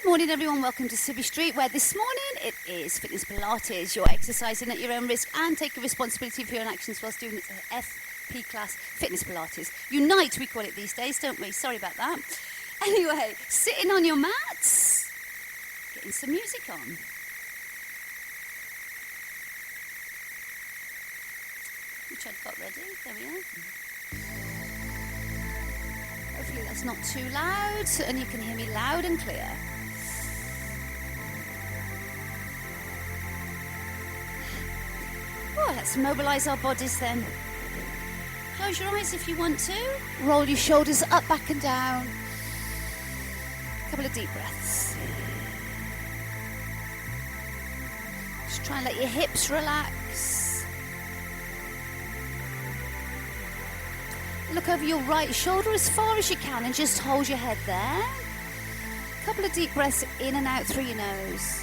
Good morning everyone, welcome to Civvy Street, where this morning it is Fitness Pilates. You're exercising at your own risk and taking responsibility for your own actions whilst doing it at FP class Fitness Pilates. Unite we call it these days, don't we? Sorry about that. Anyway, sitting on your mats, getting some music on. Which I've got ready, there we are. Hopefully that's not too loud and you can hear me loud and clear. Well, let's mobilise our bodies then. Close your eyes if you want to. Roll your shoulders up, back and down. A couple of deep breaths. Just try and let your hips relax. Look over your right shoulder as far as you can and just hold your head there. A couple of deep breaths in and out through your nose.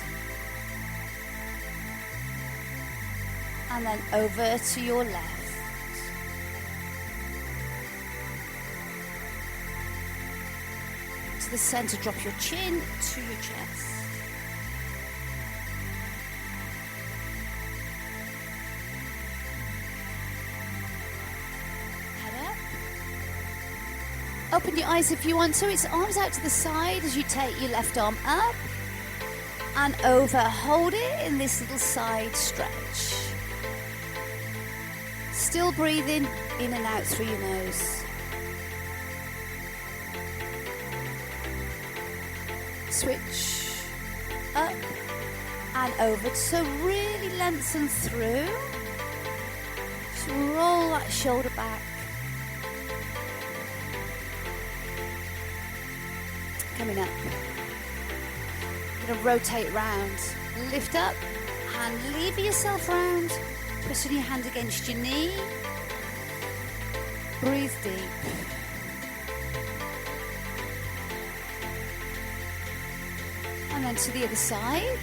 And then over to your left. To the center, drop your chin to your chest. Head up. Open your eyes if you want to. It's arms out to the side as you take your left arm up and over. Hold it in this little side stretch. Still breathing in and out through your nose. Switch up and over. So really lengthen through. Just roll that shoulder back. Coming up. You're going to rotate round. Lift up and lever yourself round. Pressing your hand against your knee. Breathe deep. And then to the other side.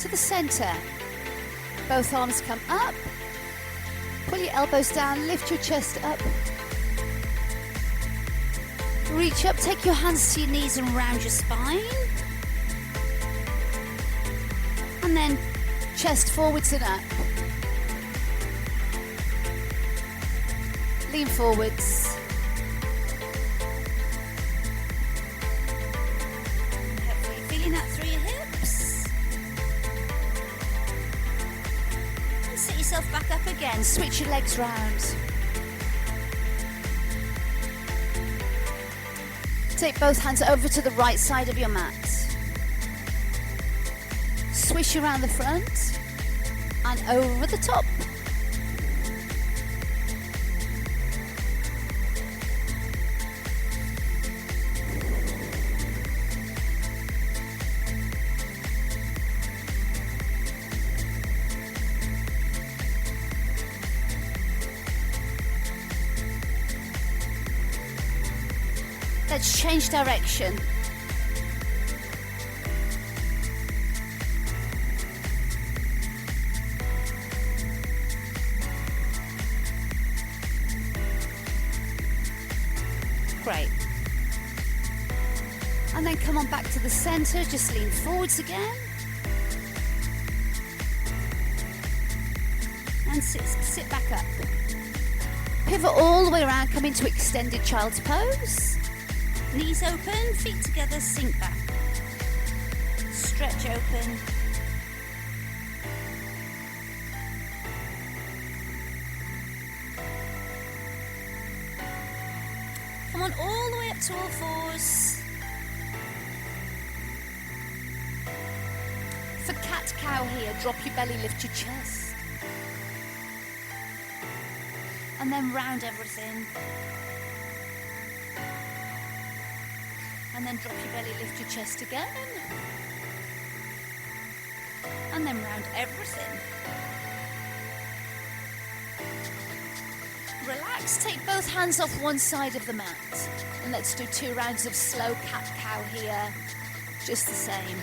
To the center. Both arms come up. Pull your elbows down, lift your chest up. Reach up, take your hands to your knees and round your spine. And then chest forwards and up. Lean forwards. Hopefully feeling that through your hips. Sit yourself back up again, switch your legs round. Take both hands over to the right side of your mat. Swish around the front and over the top. Let's change direction. Great. And then come on back to the center, just lean forwards again. And sit back up. Pivot all the way around, come into extended child's pose. Knees open, feet together, sink back. Stretch open. Come on all the way up to all fours. For cat-cow here, drop your belly, lift your chest. And then round everything. And then drop your belly, lift your chest again. And then round everything. Relax, take both hands off one side of the mat. And let's do 2 rounds of slow cat-cow here. Just the same.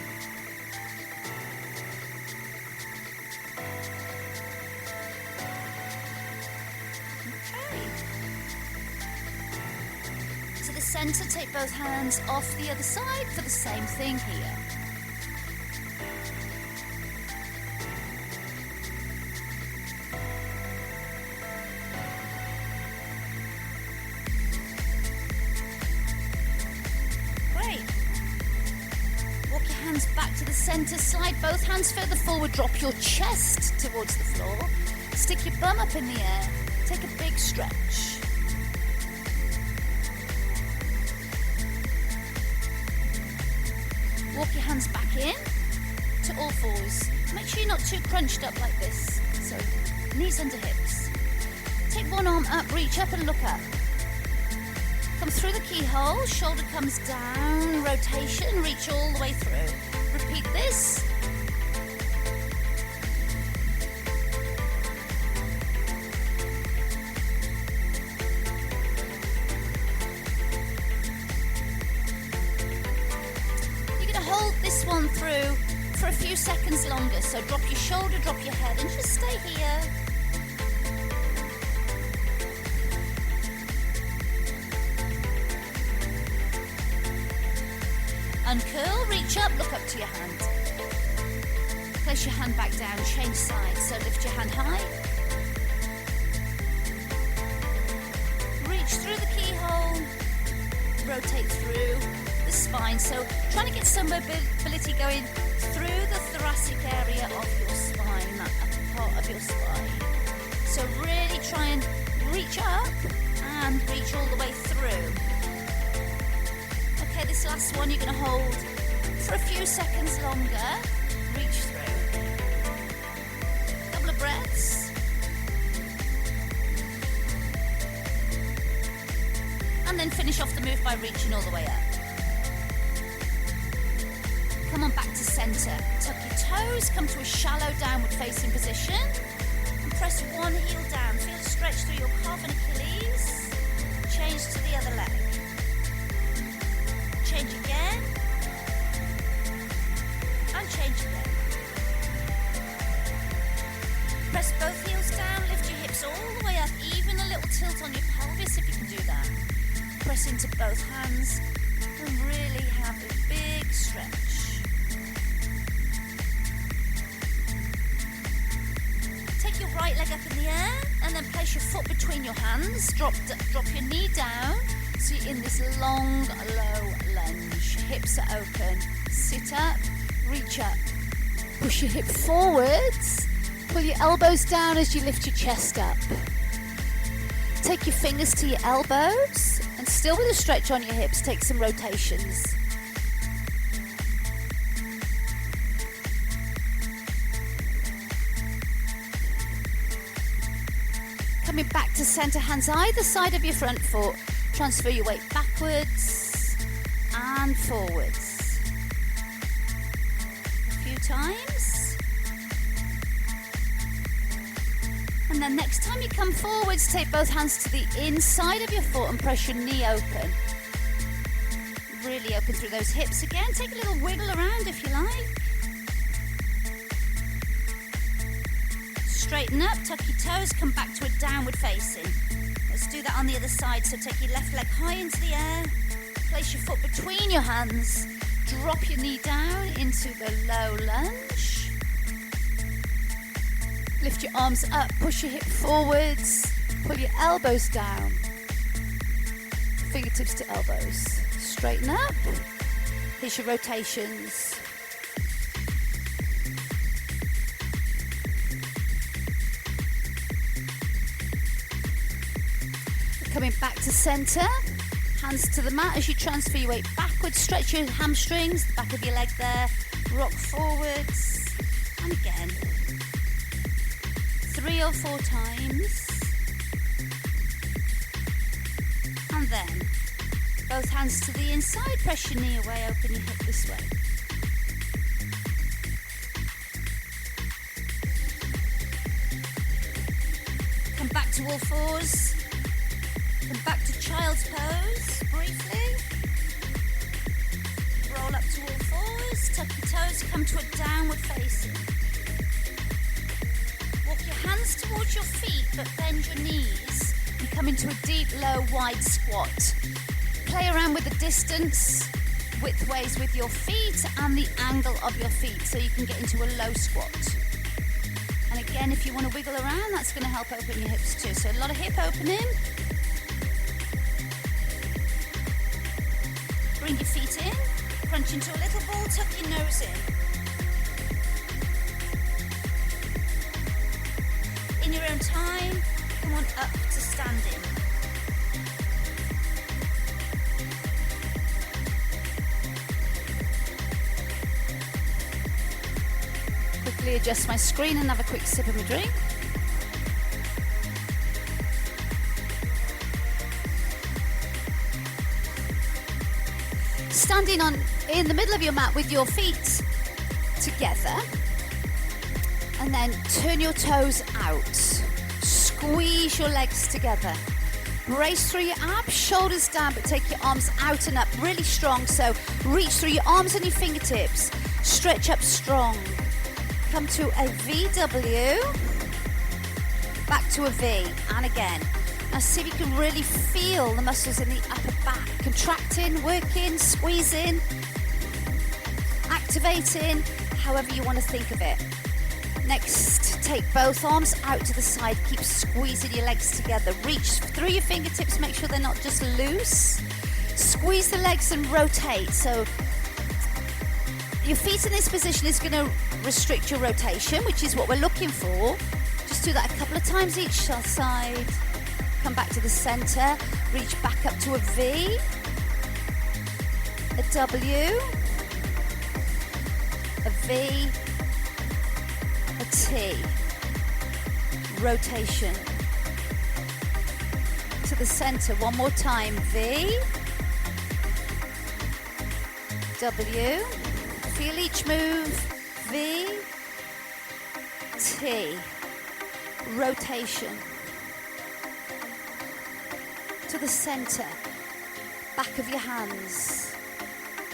centre, take both hands off the other side for the same thing here. Great. Walk your hands back to the centre, slide both hands further forward, drop your chest towards the floor, stick your bum up in the air, take a big stretch. Walk your hands back in to all fours. Make sure you're not too crunched up like this. So knees under hips. Take one arm up, reach up and look up. Come through the keyhole, shoulder comes down, rotation, reach all the way through. Repeat this. Hold this one through for a few seconds longer. So drop your shoulder, drop your head, and just stay here. Uncurl, reach up, look up to your hand. Place your hand back down, change sides. So lift your hand high. Reach through the keyhole, rotate through the spine, so trying to get some mobility going through the thoracic area of your spine, that upper part of your spine. So really try and reach up and reach all the way through. Okay, this last one you're going to hold for a few seconds longer. Reach through. Couple of breaths. And then finish off the move by reaching all the way up. Come on back to centre. Tuck your toes, come to a shallow downward facing position. And press one heel down. Feel a stretch through your calf and Achilles. Change to the other leg. Change again. And change again. Press both heels down, lift your hips all the way up. Even a little tilt on your pelvis if you can do that. Press into both hands and really have a big stretch. Take your right leg up in the air and then place your foot between your hands. Drop your knee down so you're in this long, low lunge. Hips are open. Sit up, reach up. Push your hip forwards. Pull your elbows down as you lift your chest up. Take your fingers to your elbows and still with a stretch on your hips, take some rotations. Coming back to centre, hands either side of your front foot. Transfer your weight backwards and forwards. A few times. And then next time you come forwards, take both hands to the inside of your foot and press your knee open. Really open through those hips again. Take a little wiggle around if you like. Straighten up, tuck your toes, come back to a downward facing. Let's do that on the other side. So take your left leg high into the air. Place your foot between your hands. Drop your knee down into the low lunge. Lift your arms up, push your hip forwards, pull your elbows down, fingertips to elbows. Straighten up. Here's your rotations. Coming back to centre, hands to the mat as you transfer your weight backwards, stretch your hamstrings, the back of your leg there, rock forwards, and again. 3 or 4 times. And then both hands to the inside, press your knee away, open your hip this way. Come back to all fours. Come back to child's pose briefly. Roll up to all fours, tuck your toes, come to a downward facing. Walk your hands towards your feet, but bend your knees and come into a deep, low, wide squat. play around with the distance, widthways with your feet and the angle of your feet so you can get into a low squat. And again, if you want to wiggle around, that's going to help open your hips too. So a lot of hip opening. Bring your feet in, crunch into a little ball, tuck your nose in. In your own time, come on up to standing. Quickly adjust my screen and have a quick sip of my drink. Standing in the middle of your mat with your feet together, and then turn your toes out. Squeeze your legs together. Brace through your abs, shoulders down, but take your arms out and up really strong. So reach through your arms and your fingertips. Stretch up strong. Come to a VW, back to a V, and again. Now see if you can really feel the muscles in the upper back, contracting, working, squeezing, activating, however you want to think of it. Next, take both arms out to the side, keep squeezing your legs together. Reach through your fingertips, make sure they're not just loose. Squeeze the legs and rotate. So your feet in this position is going to restrict your rotation, which is what we're looking for. Just do that a couple of times each side. Come back to the center, reach back up to a V, a W, a V, a T, rotation. To the center, one more time, V, W, feel each move, V, T, rotation. To the center, back of your hands,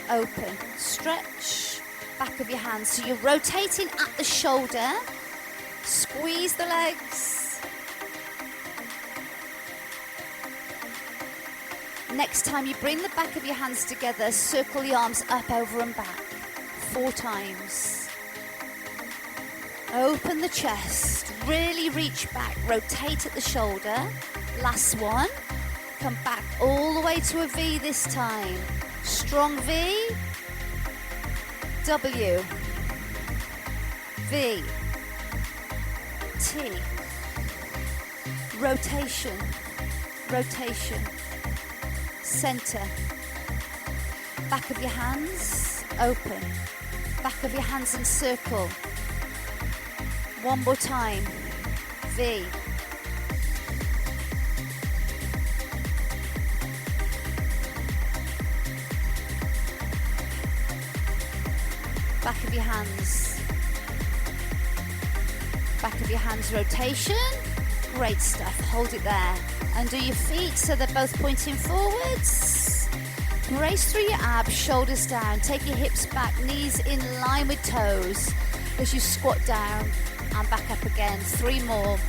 open, stretch, back of your hands. So you're rotating at the shoulder, squeeze the legs. Next time you bring the back of your hands together, circle the arms up, over and back, 4 times. Open the chest, really reach back, rotate at the shoulder. Last one. Come back all the way to a V this time. Strong V, W, V, T, rotation, rotation, center, back of your hands, open, back of your hands and circle. One more time, V, back of your hands, back of your hands, rotation, great stuff, hold it there, under your feet so they're both pointing forwards, brace through your abs, shoulders down, take your hips back, knees in line with toes as you squat down and back up again, 3 more.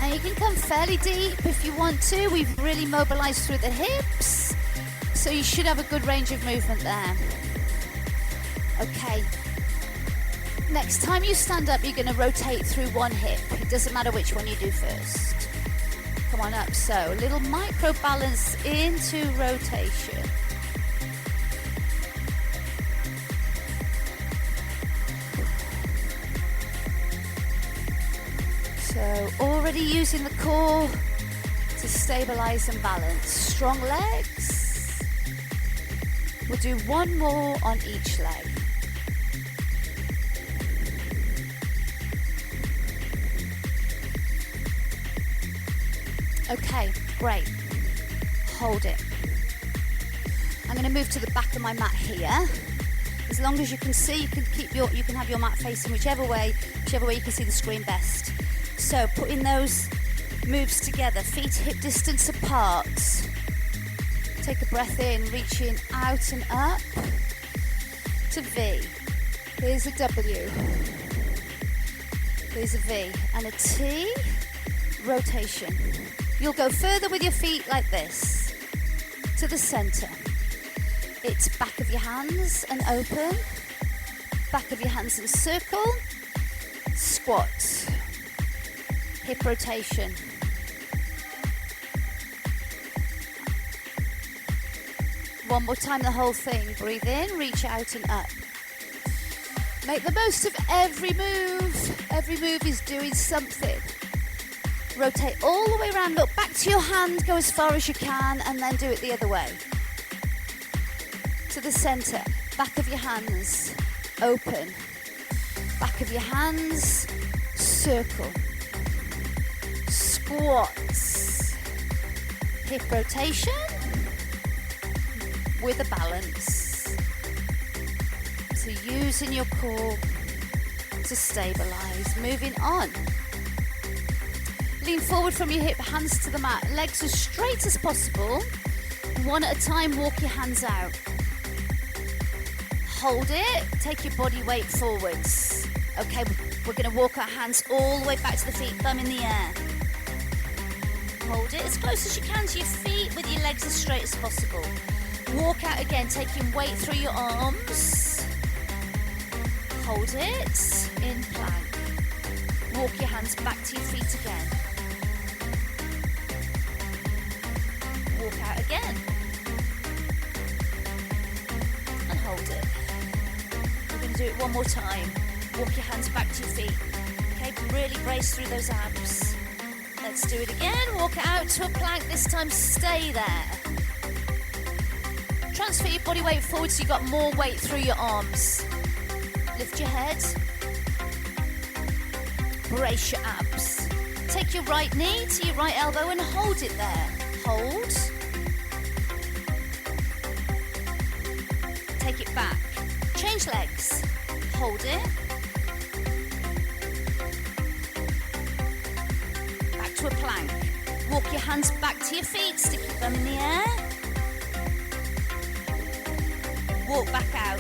And you can come fairly deep if you want to, we've really mobilized through the hips, so you should have a good range of movement there. Okay, next time you stand up, you're going to rotate through one hip. It doesn't matter which one you do first. Come on up, so a little micro balance into rotation. So already using the core to stabilize and balance. Strong legs. We'll do 1 more on each leg. Okay, great. Hold it. I'm going to move to the back of my mat here. As long as you can see, you can have your mat facing whichever way you can see the screen best. So putting those moves together, feet hip distance apart. Take a breath in, reaching out and up to V. Here's a W. Here's a V and a T. Rotation. You'll go further with your feet like this, to the center. It's back of your hands and open, back of your hands and circle, squat, hip rotation. One more time, the whole thing. Breathe in, reach out and up. Make the most of every move. Every move is doing something. Rotate all the way around. Look back to your hand, go as far as you can, and then do it the other way. To the center, back of your hands, open. Back of your hands, circle. Squats. Hip rotation with a balance. So using your core to stabilize. Moving on. Lean forward from your hip, hands to the mat, legs as straight as possible. One at a time, walk your hands out. Hold it, take your body weight forwards. Okay, we're gonna walk our hands all the way back to the feet, thumb in the air. Hold it as close as you can to your feet with your legs as straight as possible. Walk out again, taking weight through your arms. Hold it, in plank. Walk your hands back to your feet again. Walk out again. And hold it. We're going to do it one more time. Walk your hands back to your feet. Okay, really brace through those abs. Let's do it again. Walk out to a plank. This time stay there. Transfer your body weight forward so you've got more weight through your arms. Lift your head. Brace your abs. Take your right knee to your right elbow and hold it there. Hold. Take it back. Change legs. Hold it. Back to a plank. Walk your hands back to your feet. Stick your thumb in the air. Walk back out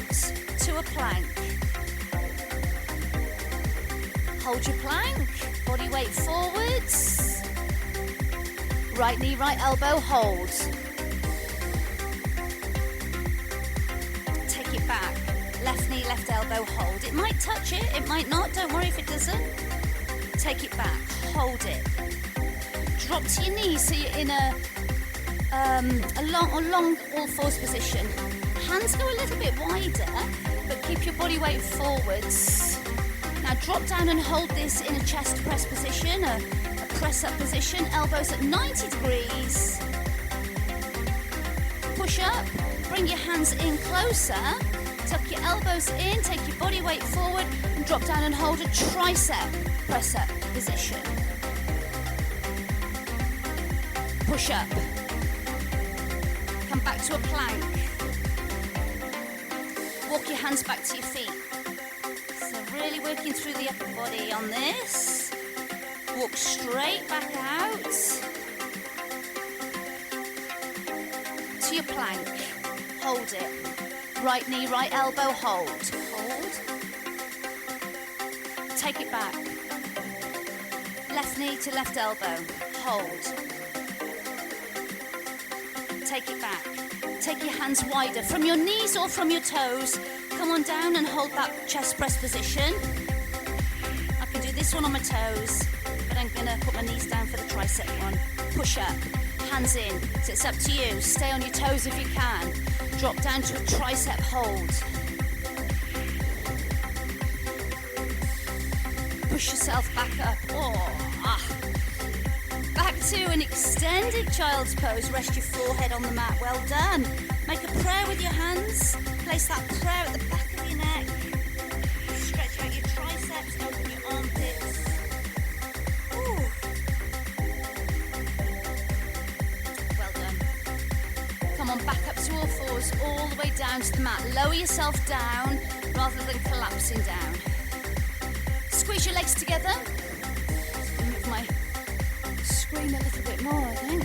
to a plank. Hold your plank. Body weight forwards. Right knee, right elbow, hold. Take it back. Left knee, left elbow, hold. It might touch it, it might not. Don't worry if it doesn't. Take it back. Hold it. Drop to your knees so you're in a long all fours position. Hands go a little bit wider, but keep your body weight forwards. Now drop down and hold this in a chest press position, a press up position, elbows at 90 degrees. Push up, bring your hands in closer, tuck your elbows in, take your body weight forward, and drop down and hold a tricep press up position. Push up. Come back to a plank. Walk your hands back to your feet. So really working through the upper body on this. Walk straight back out to your plank. Hold it. Right knee, right elbow, hold. Hold. Take it back. Left knee to left elbow. Hold. Take it back. Take your hands wider from your knees or from your toes. Come on down and hold that chest press position. I can do this one on my toes, but I'm gonna put my knees down for the tricep one. Push up, hands in. So it's up to you. Stay on your toes if you can. Drop down to a tricep hold. Push yourself back up. Back to an extended child's pose. Rest your forehead on the mat. Well done. Make a prayer with your hands. Place that prayer at the back of your neck. Stretch out your triceps, open your armpits. Ooh. Well done. Come on, back up to all fours, all the way down to the mat. Lower yourself down rather than collapsing down. Squeeze your legs together. Move my screen a little bit more, I think.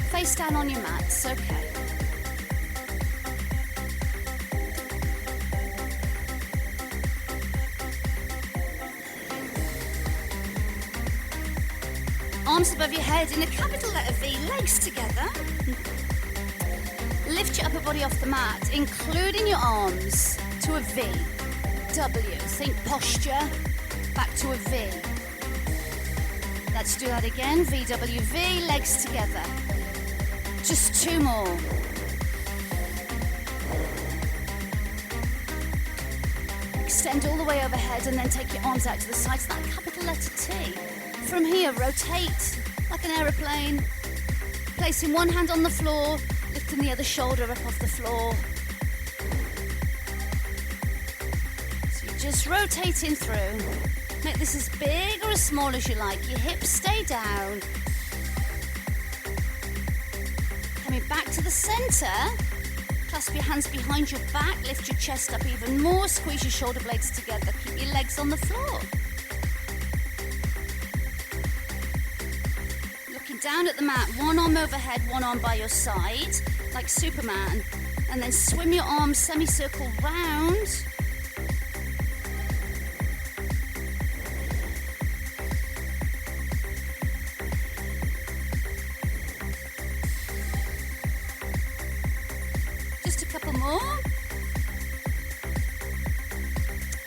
Face down on your mats, okay. arms above your head in a capital letter V, legs together. Lift your upper body off the mat, including your arms, to a V. W, think posture, back to a V. Let's do that again, VWV, legs together. Just 2 more. Extend all the way overhead and then take your arms out to the sides, that capital letter T. From here, rotate like an aeroplane, placing one hand on the floor, lifting the other shoulder up off the floor. So you're just rotating through. Make this as big or as small as you like. Your hips stay down. Coming back to the center. Clasp your hands behind your back. Lift your chest up even more. Squeeze your shoulder blades together. Keep your legs on the floor. Looking down at the mat. One arm overhead, one arm by your side, like Superman. And then swim your arms semicircle round. More.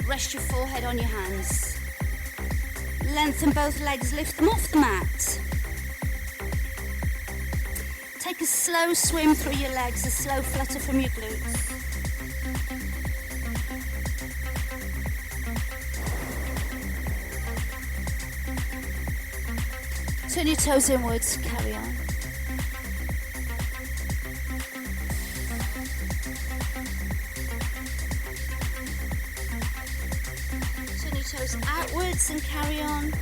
Rest your forehead on your hands. Lengthen both legs, lift them off the mat. Take a slow swim through your legs, a slow flutter from your glutes. Turn your toes inwards, carry on. Toes outwards and carry on.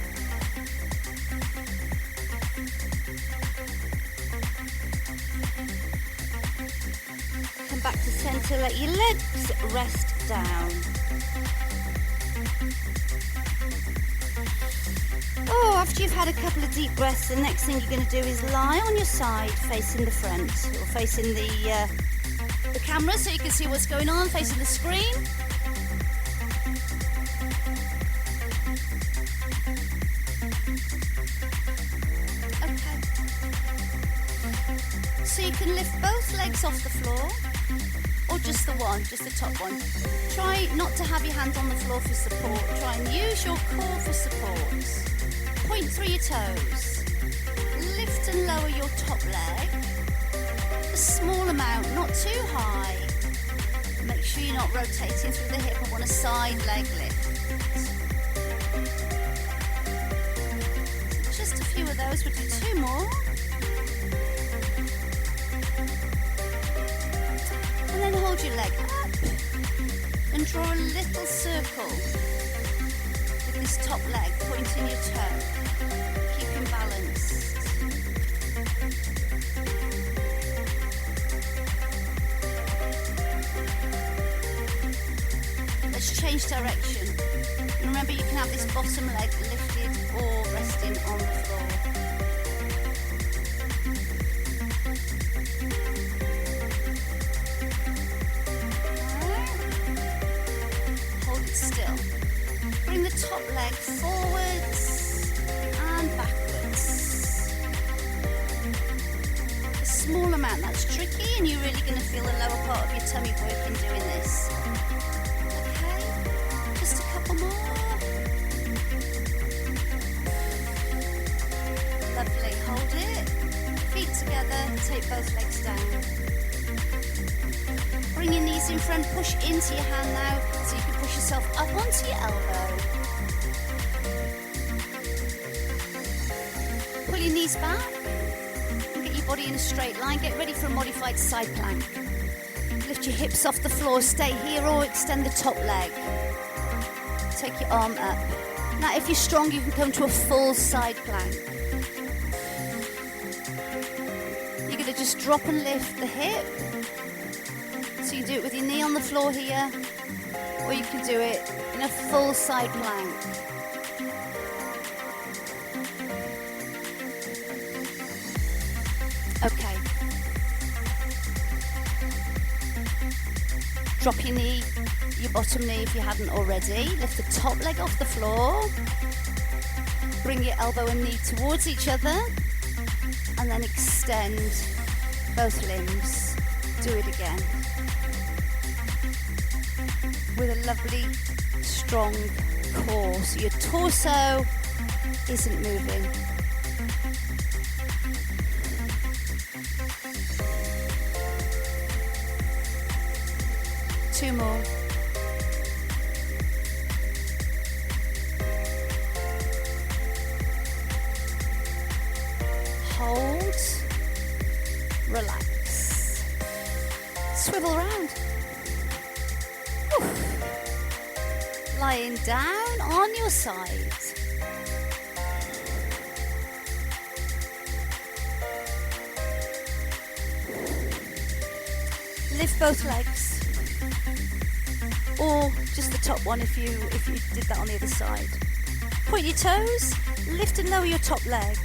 Come back to center, let your legs rest down. Oh, after you've had a couple of deep breaths, the next thing you're going to do is lie on your side facing the front or facing the camera so you can see what's going on, facing the screen. So you can lift both legs off the floor, or just the one, just the top one. Try not to have your hand on the floor for support. Try and use your core for support. Point through your toes. Lift and lower your top leg. A small amount, not too high. Make sure you're not rotating through the hip. I want a side leg lift. Just a few of those, we'll do 2 more. And then hold your leg up and draw a little circle with this top leg, pointing your toe, keeping balance. Let's change direction. And remember, you can have this bottom leg lifted or resting on the floor. Still. Bring the top leg forwards and backwards. A small amount, that's tricky, and you're really going to feel the lower part of your tummy working doing this. Okay, just a couple more. Lovely, hold it. Feet together, take both legs down. Bring your knees in front, push into your hand now, so you can push yourself up onto your elbow. Pull your knees back and get your body in a straight line. Get ready for a modified side plank. Lift your hips off the floor, stay here or extend the top leg. Take your arm up. Now if you're strong, you can come to a full side plank. You're going to just drop and lift the hip. So you can do it with your knee on the floor here, or you can do it in a full side plank. Okay. Drop your knee, your bottom knee if you hadn't already. Lift the top leg off the floor. Bring your elbow and knee towards each other and then extend both limbs. Do it again. With a lovely, strong core. So your torso isn't moving. Two more. Hold. Relax. Swivel around. Oof. Lying down on your side. Lift both legs, or just the top one if you did that on the other side. Point your toes, lift and lower your top leg.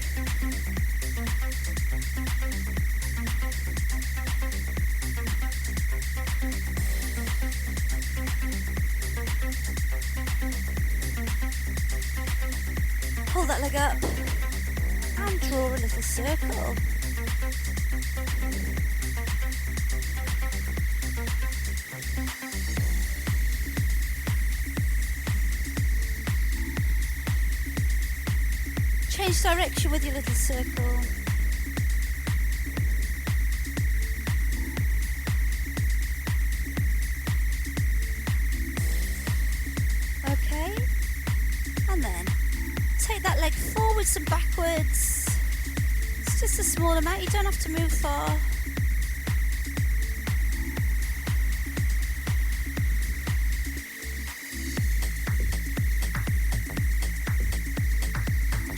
Pull that leg up and draw a little circle. Change direction with your little circle. Okay, and then take that leg forwards and backwards. It's just a small amount, you don't have to move far.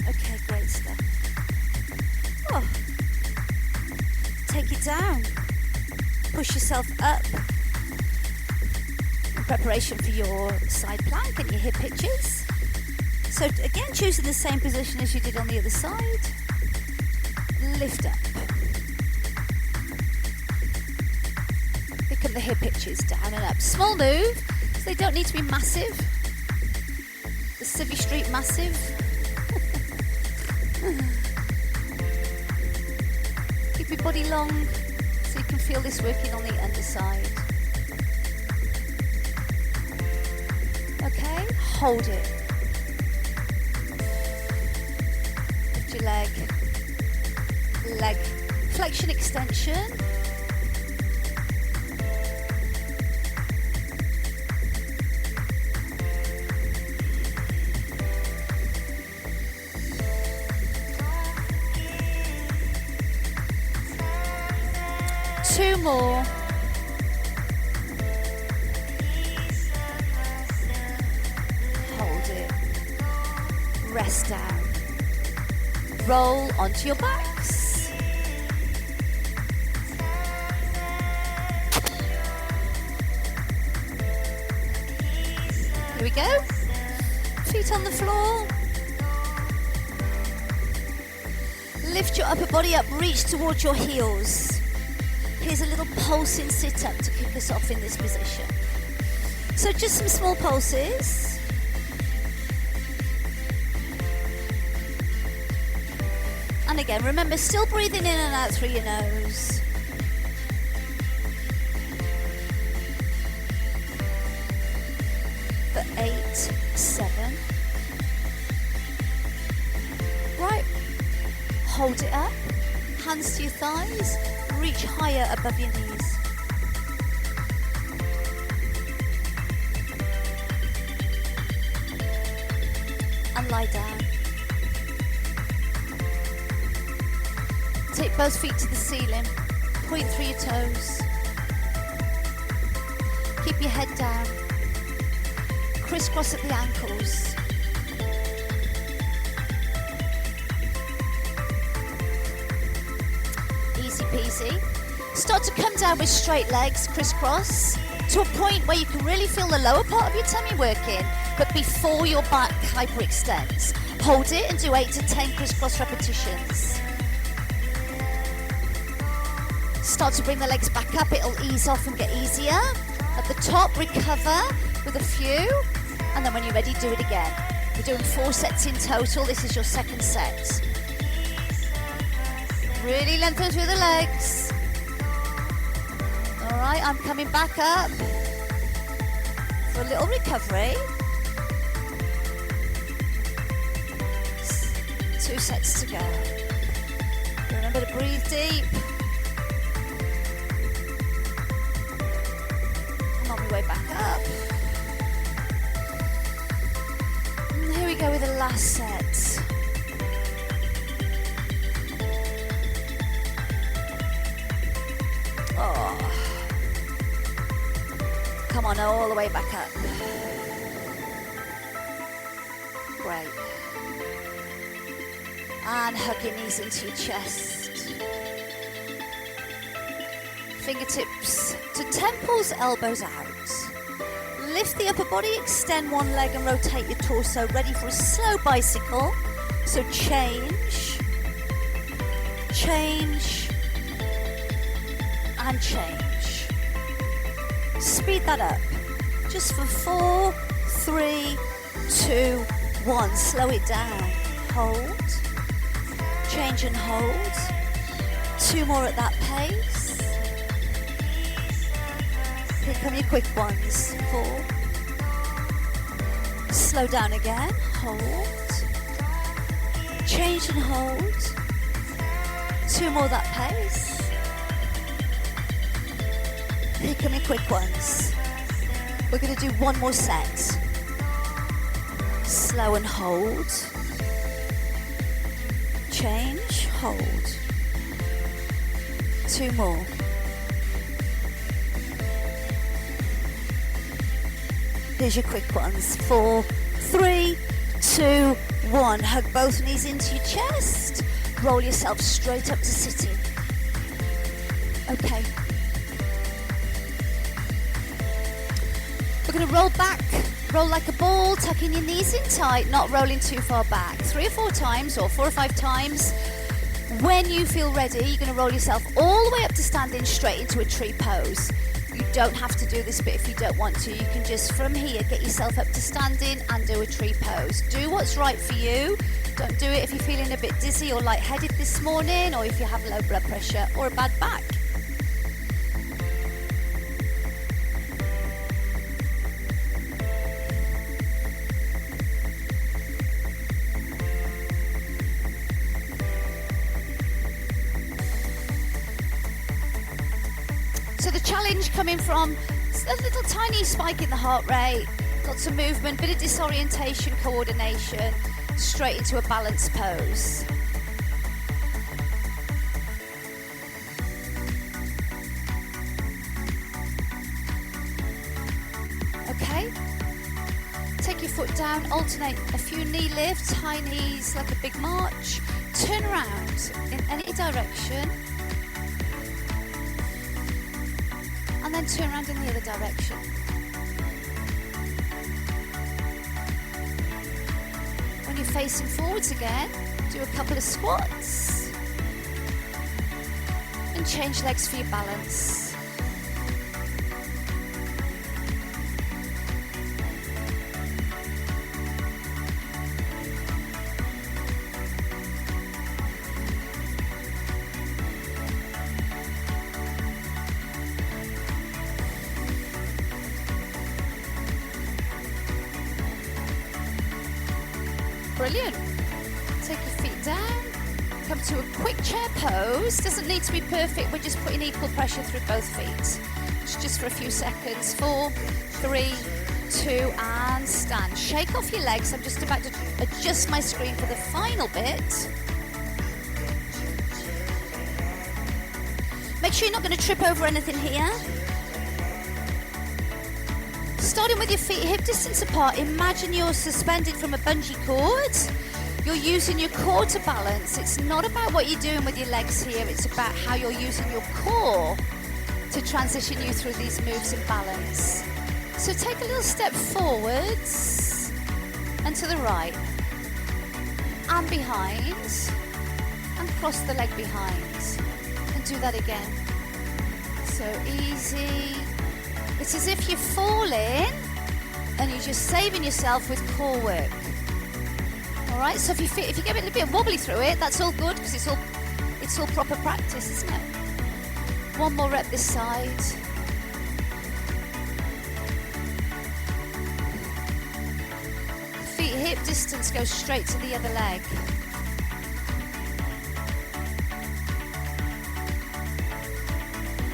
Okay, great stuff. Oh. Take it down. Push yourself up. In preparation for your side plank and your hip hitches. So again, choosing the same position as you did on the other side. Lift up. Pick up the hip hitches, down and up. Small move, so they don't need to be massive. The Civvy Street massive. Keep your body long so you can feel this working on the underside. Okay, hold it. Lift your leg. Leg flexion, extension. Two more. Hold it. Rest down. Roll onto your backs. Here we go. Feet on the floor. Lift your upper body up, reach towards your heels. Here's a little pulsing sit-up to kick us off in this position. So just some small pulses. And again, remember, still breathing in and out through your nose. For 8, 7. Right. Hold it up. Hands to your thighs. Reach higher above your knees. And lie down. Take both feet to the ceiling. Point through your toes. Keep your head down. Crisscross at the ankles. Easy peasy. Start to come down with straight legs, crisscross, to a point where you can really feel the lower part of your tummy working, but before your back hyperextends. Hold it and do 8 to 10 crisscross repetitions. Start to bring the legs back up, it'll ease off and get easier. At the top, recover with a few, and then when you're ready, do it again. We're doing 4 sets in total. This is your second set. Really lengthen through the legs. All right, I'm coming back up for a little recovery. 2 sets to go. Remember to breathe deep. I'm on my way back up. And here we go with the last set. Oh. Come on, all the way back up. Great. And hug your knees into your chest. Fingertips to temples, elbows out. Lift the upper body, extend one leg and rotate your torso, ready for a slow bicycle. So change, change, and change. Speed that up. Just for 4, 3, 2, 1. Slow it down. Hold. Change and hold. 2 more at that pace. Here come your quick ones. 4. Slow down again. Hold. Change and hold. 2 more that pace. Here come your quick ones. We're going to do 1 more set. Slow and hold. Change, hold. 2 more. Here's your quick ones. 4, 3, 2, 1. Hug both knees into your chest. Roll yourself straight up to sitting. Okay. We're going to roll back, roll like a ball, tucking your knees in tight, not rolling too far back. 3 or 4 times or 4 or 5 times. When you feel ready, you're going to roll yourself all the way up to standing straight into a tree pose. You don't have to do this bit if you don't want to. You can just from here get yourself up to standing and do a tree pose. Do what's right for you. Don't do it if you're feeling a bit dizzy or lightheaded this morning, or if you have low blood pressure or a bad back. So the challenge coming from a little tiny spike in the heart rate, lots of movement, bit of disorientation, coordination, straight into a balanced pose. Okay, take your foot down, alternate a few knee lifts, high knees like a big march, turn around in any direction. And then turn around in the other direction. When you're facing forwards again, do a couple of squats. And change legs for your balance. Brilliant. Take your feet down, come to a quick chair pose. Doesn't need to be perfect, we're just putting equal pressure through both feet. Just for a few seconds. 4, 3, 2, and stand. Shake off your legs. I'm just about to adjust my screen for the final bit. Make sure you're not going to trip over anything here. Starting with your feet hip distance apart, imagine you're suspended from a bungee cord. You're using your core to balance. It's not about what you're doing with your legs here, it's about how you're using your core to transition you through these moves in balance. So take a little step forwards and to the right and behind and cross the leg behind and do that again. So easy. It's as if you're falling and you're just saving yourself with core work. All right, so if you get a little bit wobbly through it, that's all good because it's all proper practice, isn't it? One more rep this side. Feet hip distance goes straight to the other leg.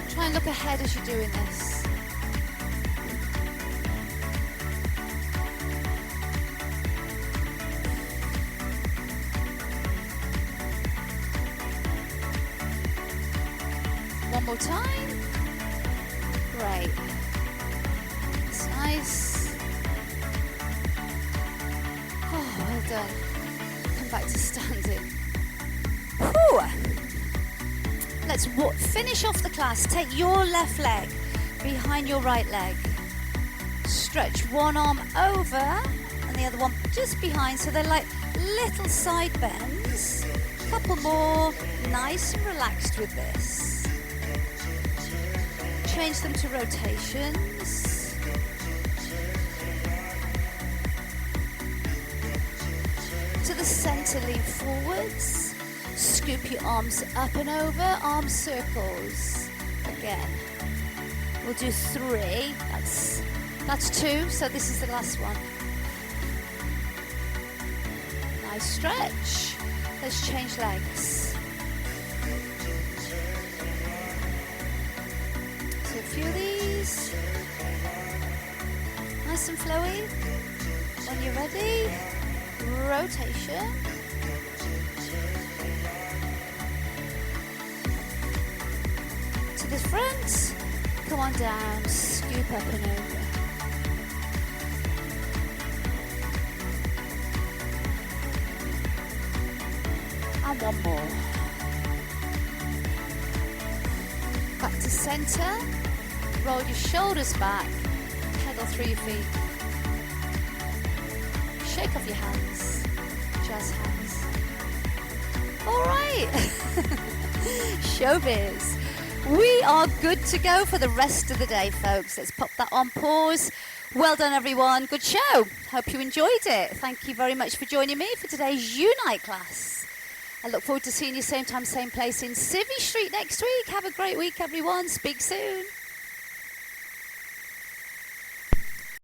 Try and look ahead as you're doing this. One more time. Great. That's nice. Oh, well done. Come back to standing. Whew. Let's finish off the class. Take your left leg behind your right leg. Stretch one arm over and the other one just behind, so they're like little side bends. Couple more. Nice and relaxed with this. Change them to rotations. To the center, lean forwards. Scoop your arms up and over, arm circles. Again. We'll do 3. That's 2, so this is the last one. Nice stretch. Let's change legs. A few of these, nice and flowy. When you're ready, rotation. To the front, come on down, scoop up and over. And one more. Back to center. Roll your shoulders back, pedal through your feet. Shake off your hands, jazz hands. All right, showbiz. We are good to go for the rest of the day, folks. Let's pop that on pause. Well done, everyone. Good show. Hope you enjoyed it. Thank you very much for joining me for today's Unite class. I look forward to seeing you same time, same place in Civvy Street next week. Have a great week, everyone. Speak soon.